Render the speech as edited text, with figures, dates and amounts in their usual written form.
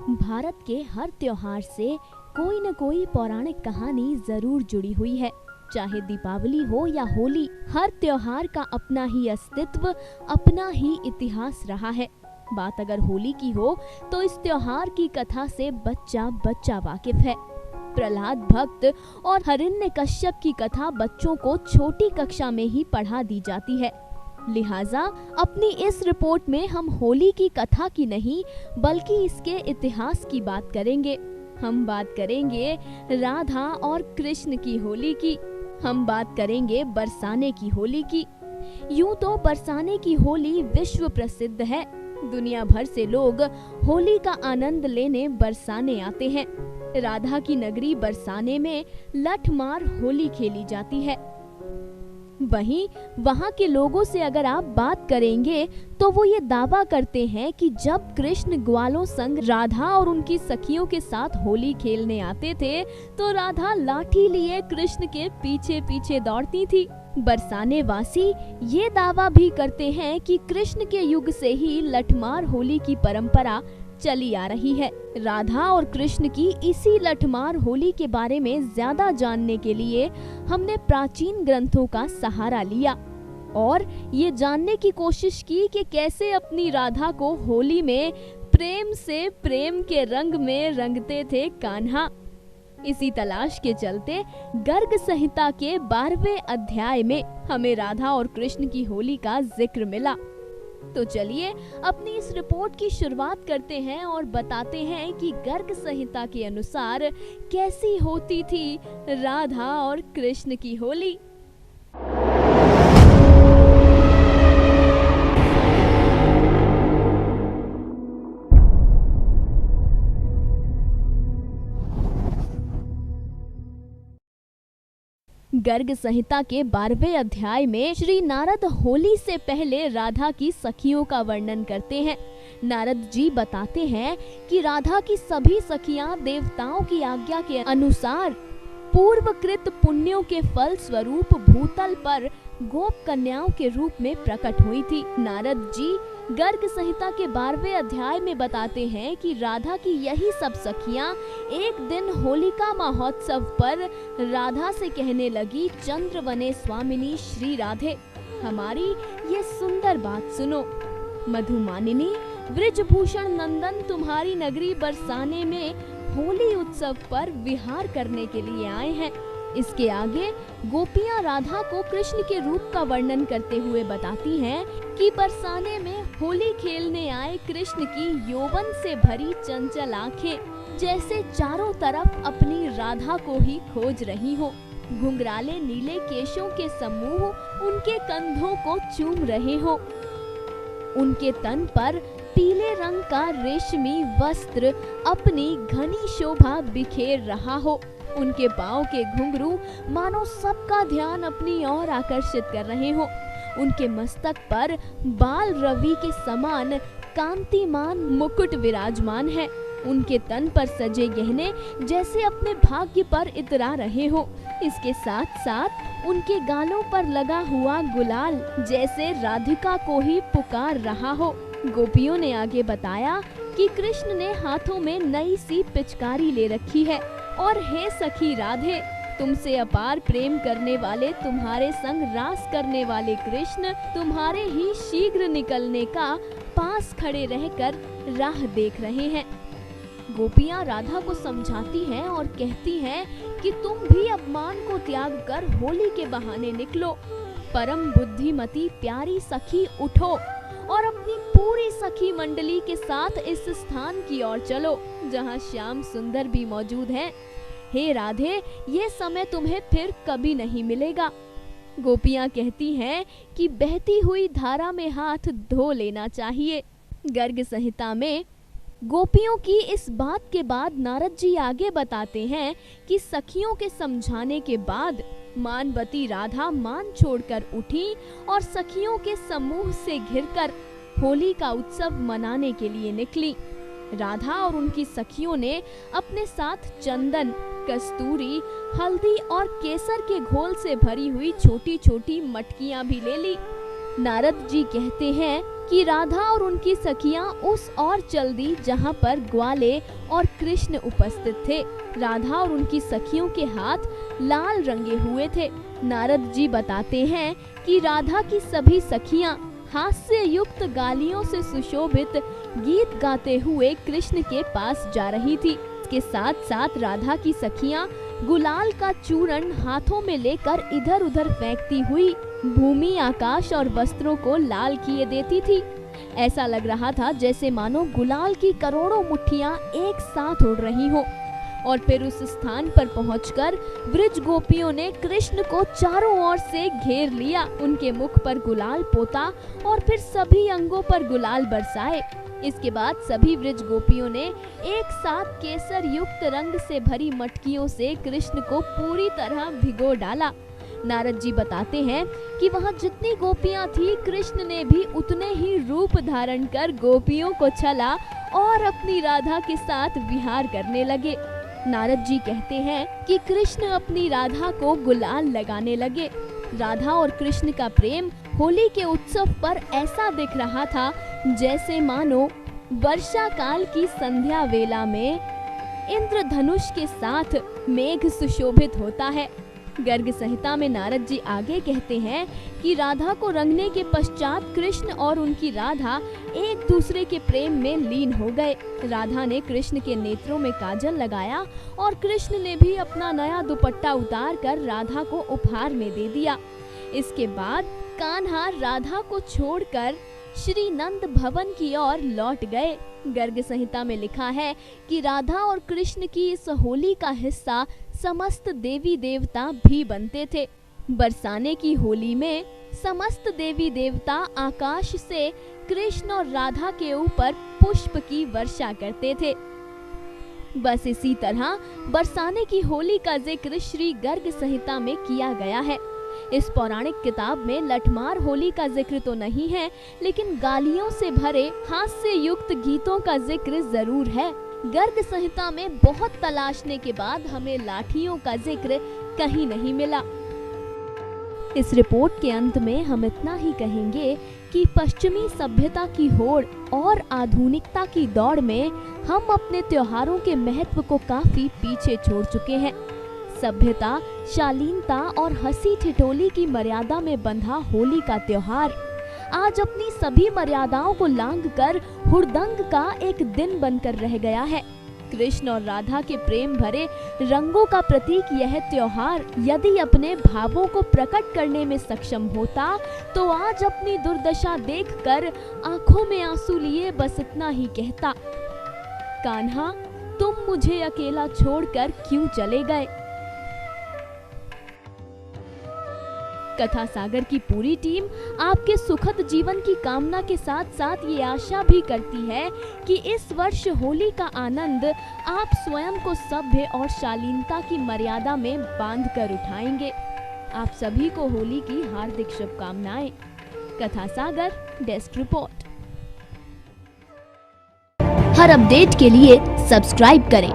भारत के हर त्योहार से कोई न कोई पौराणिक कहानी जरूर जुड़ी हुई है। चाहे दीपावली हो या होली, हर त्योहार का अपना ही अस्तित्व, अपना ही इतिहास रहा है। बात अगर होली की हो तो इस त्योहार की कथा से बच्चा बच्चा वाकिफ है। प्रहलाद भक्त और हिरण्यकश्यप की कथा बच्चों को छोटी कक्षा में ही पढ़ा दी जाती है। लिहाजा अपनी इस रिपोर्ट में हम होली की कथा की नहीं बल्कि इसके इतिहास की बात करेंगे। हम बात करेंगे राधा और कृष्ण की होली की। हम बात करेंगे बरसाने की होली की। यूं तो बरसाने की होली विश्व प्रसिद्ध है। दुनिया भर से लोग होली का आनंद लेने बरसाने आते हैं। राधा की नगरी बरसाने में लठमार होली खेली जाती है। वहीं वहां के लोगों से अगर आप बात करेंगे तो वो ये दावा करते हैं कि जब कृष्ण ग्वालों संग राधा और उनकी सखियों के साथ होली खेलने आते थे तो राधा लाठी लिए कृष्ण के पीछे पीछे दौड़ती थी। बरसाने वासी ये दावा भी करते हैं कि कृष्ण के युग से ही लठमार होली की परंपरा चली आ रही है। राधा और कृष्ण की इसी लठमार होली के बारे में ज्यादा जानने के लिए हमने प्राचीन ग्रंथों का सहारा लिया और ये जानने की कोशिश की कि कैसे अपनी राधा को होली में प्रेम से प्रेम के रंग में रंगते थे कान्हा। इसी तलाश के चलते गर्ग संहिता के 12वें अध्याय में हमें राधा और कृष्ण की होली का जिक्र मिला। तो चलिए अपनी इस रिपोर्ट की शुरुआत करते हैं और बताते हैं कि गर्ग संहिता के अनुसार कैसी होती थी राधा और कृष्ण की होली। गर्ग संहिता के 12वें अध्याय में श्री नारद होली से पहले राधा की सखियों का वर्णन करते हैं। नारद जी बताते हैं कि राधा की सभी सखियां देवताओं की आज्ञा के अनुसार पूर्वकृत पुण्यों के फल स्वरूप भूतल पर गोप कन्याओं के रूप में प्रकट हुई थी। नारद जी गर्ग संहिता के 12वें अध्याय में बताते हैं कि राधा की यही सब सखियां एक दिन होलिका महोत्सव पर राधा से कहने लगी, चंद्रवने स्वामिनी श्री राधे, हमारी ये सुंदर बात सुनो। मधुमानिनी वृजभूषण नंदन तुम्हारी नगरी बरसाने में होली उत्सव पर विहार करने के लिए आए हैं। इसके आगे गोपियां राधा को कृष्ण के रूप का वर्णन करते हुए बताती हैं कि बरसाने में होली खेलने आए कृष्ण की यौवन से भरी चंचल आंखें जैसे चारों तरफ अपनी राधा को ही खोज रही हो। घुंघराले नीले केशों के समूह उनके कंधों को चूम रहे हो। उनके तन पर पीले रंग का रेशमी वस्त्र अपनी घनी शोभा बिखेर रहा हो। उनके पांव के घुंघरू मानो सबका ध्यान अपनी ओर आकर्षित कर रहे हो। उनके मस्तक पर बाल रवि के समान कांतिमान मुकुट विराजमान है। उनके तन पर सजे गहने जैसे अपने भाग्य पर इतरा रहे हो। इसके साथ साथ उनके गालों पर लगा हुआ गुलाल जैसे राधिका को ही पुकार रहा हो। गोपियों ने आगे बताया कि कृष्ण ने हाथों में नई सी पिचकारी ले रखी है और हे सखी राधे, तुमसे अपार प्रेम करने वाले तुम्हारे संग रास करने वाले कृष्ण तुम्हारे ही शीघ्र निकलने का पास खड़े रहकर राह देख रहे हैं। गोपियां राधा को समझाती हैं और कहती हैं कि तुम भी अपमान को त्याग कर होली के बहाने निकलो। परम बुद्धिमती प्यारी सखी उठो और अपनी पूरी सखी मंडली के साथ इस स्थान की ओर चलो जहां श्याम सुंदर भी मौजूद हैं। हे राधे, ये समय तुम्हें फिर कभी नहीं मिलेगा। गोपियां कहती हैं कि बहती हुई धारा में हाथ धो लेना चाहिए। गर्ग संहिता में गोपियों की इस बात के बाद नारद जी आगे बताते हैं कि सखियों के समझाने के बाद मानवती राधा मान छोड़कर उठी और सखियों के समूह से घिरकर होली का उत्सव मनाने के लिए निकली। राधा और उनकी सखियों ने अपने साथ चंदन, कस्तूरी, हल्दी और केसर के घोल से भरी हुई छोटी छोटी मटकियां भी ले ली। नारद जी कहते हैं कि राधा और उनकी सखियां उस ओर चल दी जहां पर ग्वाले और कृष्ण उपस्थित थे। राधा और उनकी सखियों के हाथ लाल रंगे हुए थे। नारद जी बताते हैं कि राधा की सभी सखियां हास्य युक्त गालियों से सुशोभित गीत गाते हुए कृष्ण के पास जा रही थी। इसके साथ साथ राधा की सखियां गुलाल का चूर्ण हाथों में लेकर इधर उधर फेंकती हुई भूमि, आकाश और वस्त्रों को लाल किए देती थी। ऐसा लग रहा था जैसे मानो गुलाल की करोड़ों मुट्ठियां एक साथ उड़ रही हों। और फिर उस स्थान पर पहुंचकर ब्रज गोपियों ने कृष्ण को चारों ओर से घेर लिया, उनके मुख पर गुलाल पोता और फिर सभी अंगों पर गुलाल बरसाए। इसके बाद सभी ब्रज गोपियों ने एक साथ केसर युक्त रंग से भरी मटकियों से कृष्ण को पूरी तरह भिगो डाला। नारद जी बताते हैं कि वहाँ जितनी गोपियां थी, कृष्ण ने भी उतने ही रूप धारण कर गोपियों को छला और अपनी राधा के साथ विहार करने लगे। नारद जी कहते हैं कि कृष्ण अपनी राधा को गुलाल लगाने लगे। राधा और कृष्ण का प्रेम होली के उत्सव पर ऐसा दिख रहा था जैसे मानो वर्षा काल की संध्या वेला में इंद्रधनुष के साथ मेघ सुशोभित होता है। गर्ग संहिता में नारद जी आगे कहते हैं कि राधा को रंगने के पश्चात कृष्ण और उनकी राधा एक दूसरे के प्रेम में लीन हो गए। राधा ने कृष्ण के नेत्रों में काजल लगाया और कृष्ण ने भी अपना नया दुपट्टा उतार कर राधा को उपहार में दे दिया। इसके बाद कान्हा राधा को छोड़कर श्री नंद भवन की ओर लौट गए। गर्ग संहिता में लिखा है कि राधा और कृष्ण की इस होली का हिस्सा समस्त देवी देवता भी बनते थे। बरसाने की होली में समस्त देवी देवता आकाश से कृष्ण और राधा के ऊपर पुष्प की वर्षा करते थे। बस इसी तरह बरसाने की होली का जिक्र श्री गर्ग संहिता में किया गया है। इस पौराणिक किताब में लठमार होली का जिक्र तो नहीं है, लेकिन गालियों से भरे हास्य युक्त गीतों का जिक्र जरूर है। गर्ग संहिता में बहुत तलाशने के बाद हमें लाठियों का जिक्र कहीं नहीं मिला। इस रिपोर्ट के अंत में हम इतना ही कहेंगे कि पश्चिमी सभ्यता की होड़ और आधुनिकता की दौड़ में हम अपने त्योहारों के महत्व को काफी पीछे छोड़ चुके हैं। सभ्यता, शालीनता और हंसी ठिठोली की मर्यादा में बंधा होली का त्योहार आज अपनी सभी मर्यादाओं को लांघकर हुड़दंग का एक दिन बनकर रह गया है। कृष्ण और राधा के प्रेम भरे रंगों का प्रतीक यह त्योहार यदि अपने भावों को प्रकट करने में सक्षम होता तो आज अपनी दुर्दशा देखकर आंखों में आंसू लिए बस इतना ही कहता, कान्हा तुम मुझे अकेला छोड़कर क्यों चले गए। कथा सागर की पूरी टीम आपके सुखद जीवन की कामना के साथ साथ ये आशा भी करती है कि इस वर्ष होली का आनंद आप स्वयं को सभ्य और शालीनता की मर्यादा में बांध कर उठाएंगे। आप सभी को होली की हार्दिक शुभकामनाएं। कथा सागर डेस्क रिपोर्ट। हर अपडेट के लिए सब्सक्राइब करें